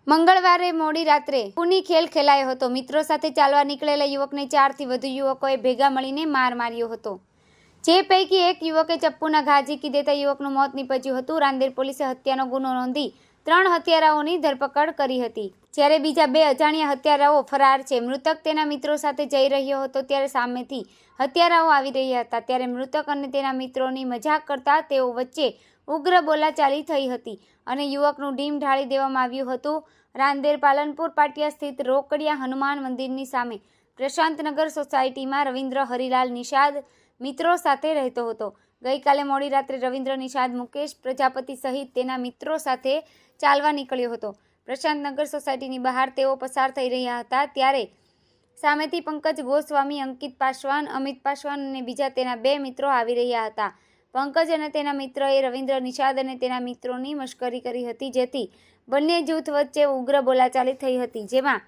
મંગળવારે મોડી રાત્રે ખૂની ખેલ ખેલાયો હતો। મિત્રો સાથે ચાલવા નીકળેલા યુવકને 4 થી વધુ યુવકોએ ભેગા મળીને માર માર્યો હતો, જે પૈકી એક યુવકે ચપ્પુના ઘા ઝીકી દેતા યુવકનું મોત નીપજ્યું હતું। રાંદેર પોલીસે હત્યાનો ગુનો નોંધી 3 હત્યારાઓની ધરપકડ કરી હતી, જ્યારે બીજા 2 અજાણ્યા હત્યારાઓ ફરાર છે। મૃતક તેના મિત્રો સાથે જઈ રહ્યો હતો ત્યારે સામેથી હત્યારાઓ આવી રહ્યા હતા, ત્યારે મૃતક અને તેના મિત્રોની મજાક કરતા તેઓ વચ્ચે ઉગ્ર બોલાચાલી થઈ હતી અને યુવકનું ઢીમ ઢાળી દેવામાં આવ્યું હતું। રાંદેર પાલનપુર પાટિયા સ્થિત રોકડિયા હનુમાન મંદિરની સામે પ્રશાંતનગર સોસાયટીમાં રવિન્દ્ર હરિલાલ નિષાદ મિત્રો સાથે રહેતો હતો। ગઈકાલે મોડી રાત્રે રવિન્દ્ર નિષાદ મુકેશ પ્રજાપતિ સહિત તેના મિત્રો સાથે ચાલવા નીકળ્યો હતો। પ્રશાંતનગર સોસાયટીની બહાર તેઓ પસાર થઈ રહ્યા હતા ત્યારે સામેથી પંકજ ગોસ્વામી, અંકિત પાસવાન, અમિત પાસવાન અને બીજા તેના 2 મિત્રો આવી રહ્યા હતા। પંકજ અને તેના મિત્રએ રવિન્દ્ર નિષાદ અને તેના મિત્રોની મશ્કરી કરી હતી, જેથી બંને જૂથ વચ્ચે ઉગ્ર બોલાચાલી થઈ હતી, જેમાં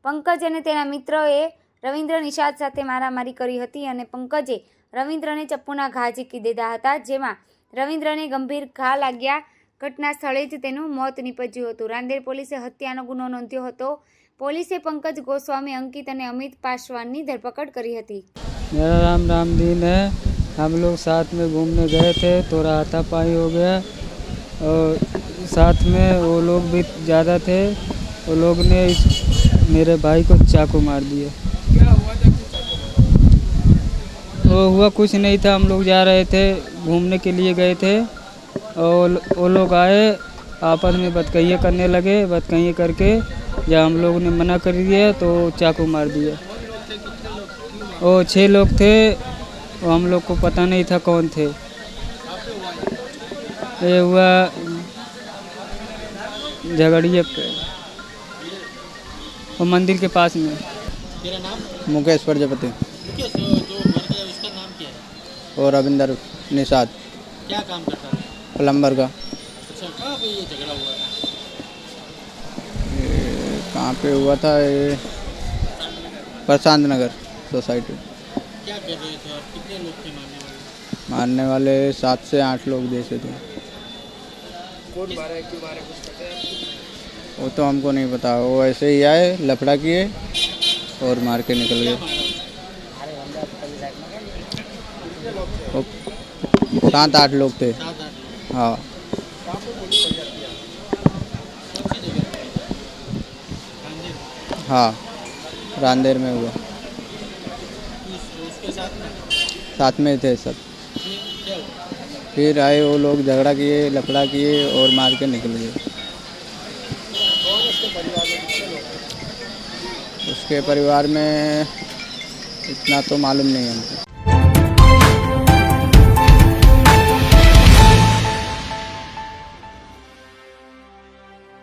પંકજ અને તેના મિત્રોએ રવિન્દ્ર નિષાદ સાથે મારામારી કરી હતી અને પંકજે રવિન્દ્રને ચપ્પુના ઘા ઝીકી દીધા હતા, જેમાં રવિન્દ્રને ગંભીર ઘા લાગ્યા। ઘટના સ્થળે જ તેનું મોત નીપજ્યું હતું। રાંદેર પોલીસે હત્યાનો ગુનો નોંધ્યો હતો। પોલીસે પંકજ ગોસ્વામી, અંકિત અને અમિત પાસવાનની ધરપકડ કરી હતી। मेरा नाम रामदीन है। हम लोग साथ में घूमने गए थे तो हाथापाई हो गया और साथ में वो लोग भी ज़्यादा थे। वो लोग ने मेरे भाई को चाकू मार दिया। क्या हुआ था? वो हुआ कुछ नहीं था, हम लोग जा रहे थे, घूमने के लिए गए थे और वो लोग आए, आपस में बदकही करने लगे। बदकही करके जब हम लोगों ने मना कर दिया तो चाकू मार दिया। वो 6 लोग थे, हम लोग को पता नहीं था कौन थे। ये हुआ झगड़िए पे और मंदिर के पास में। तेरा नाम? मुकेश प्रजापति मुकेश, जो मर गया उसका नाम क्या है? और रविंद्र निषाद, क्या काम करता था? प्लम्बर का। अच्छा, कहाँ पे ये झगड़ा हुआ था? ये कहाँ पे हुआ था? ये प्रशांत नगर सोसाइटी। क्या कर रहे थे और कितने लोग थे मारने वाले? मारने वाले 7 से 8 लोग जैसे थे। कौन मारा है, क्यों मारा है, कुछ पता है? वो तो हमको नहीं पता, वो ऐसे ही आए, लफड़ा किए और मार के निकल गए। वो 7-8 लोग थे। 7-8 हाँ, कहाँ पे पुलिस पड़ जाती है? कौन सी जगह पे? रांदेर में? हाँ, रांदेर में हुआ। उसके साथ में साथ में थे सब। फिर क्या हुआ? फिर आए वो लोग, झगड़ा किए, लफड़ा किए और मार के निकल गए। कौन उसके परिवार में कितने लोग हैं? उसके परिवार में इतना तो मालूम नहीं हमको।